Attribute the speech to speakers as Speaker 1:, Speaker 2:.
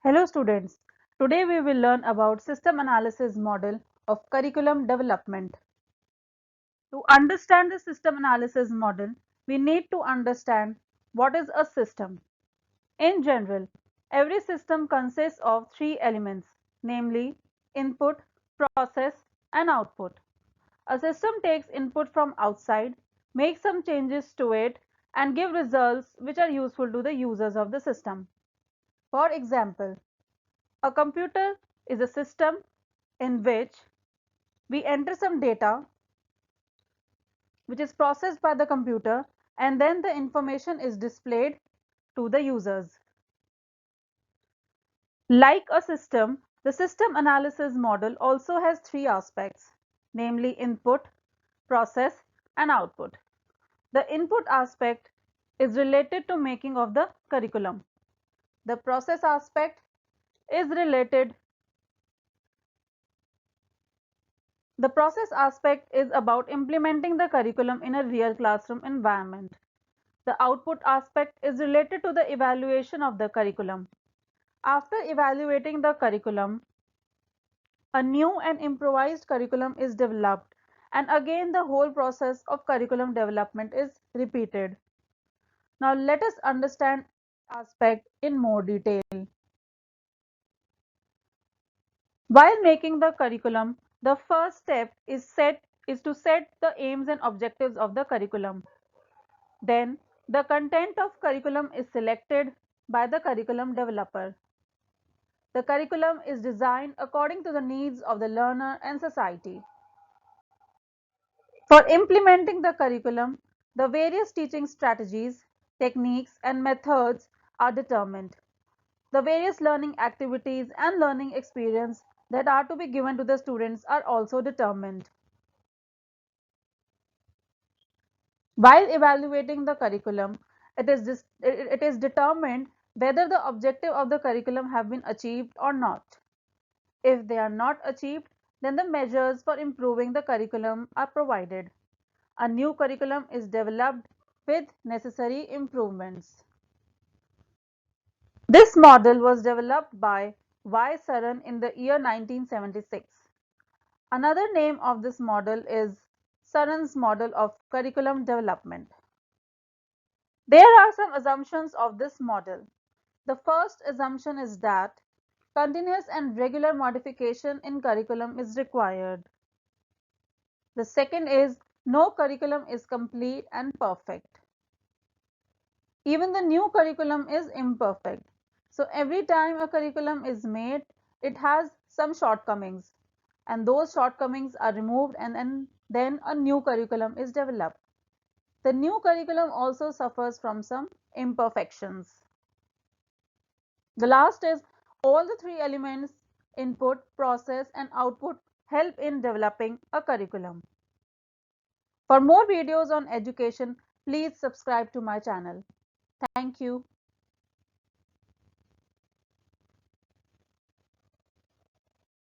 Speaker 1: Hello students, today we will learn about system analysis model of curriculum development. To understand the system analysis model, we need to understand what is a system. In general, every system consists of three elements, namely input, process and output. A system takes input from outside, makes some changes to it and give results which are useful to the users of the system. For example, a computer is a system in which we enter some data which is processed by the computer and then the information is displayed to the users. Like a system, the system analysis model also has three aspects, namely input, process and output. The input aspect is related to making of the curriculum. The process aspect is related The process aspect is about implementing the curriculum in a real classroom environment. The output aspect is related to the evaluation of the curriculum. After evaluating the curriculum, a new and improvised curriculum is developed, and again the whole process of curriculum development is repeated. Now let us understand aspect in more detail. While making the curriculum, the first step is to set the aims and objectives of the curriculum. Then, the content of curriculum is selected by the curriculum developer. The curriculum is designed according to the needs of the learner and society. For implementing the curriculum, the various teaching strategies, techniques, and methods are determined. The various learning activities and learning experience that are to be given to the students are also determined. While evaluating the curriculum, it is determined whether the objective of the curriculum have been achieved or not. If they are not achieved, then the measures for improving the curriculum are provided. A new curriculum is developed with necessary improvements. This model was developed by Y. Saran in the year 1976. Another name of this model is Saran's model of curriculum development. There are some assumptions of this model. The first assumption is that continuous and regular modification in curriculum is required. The second is no curriculum is complete and perfect. Even the new curriculum is imperfect. So every time a curriculum is made, it has some shortcomings, and those shortcomings are removed, and then a new curriculum is developed. The new curriculum also suffers from some imperfections. The last is all the three elements input, process and output help in developing a curriculum. For more videos on education, please subscribe to my channel. Thank you.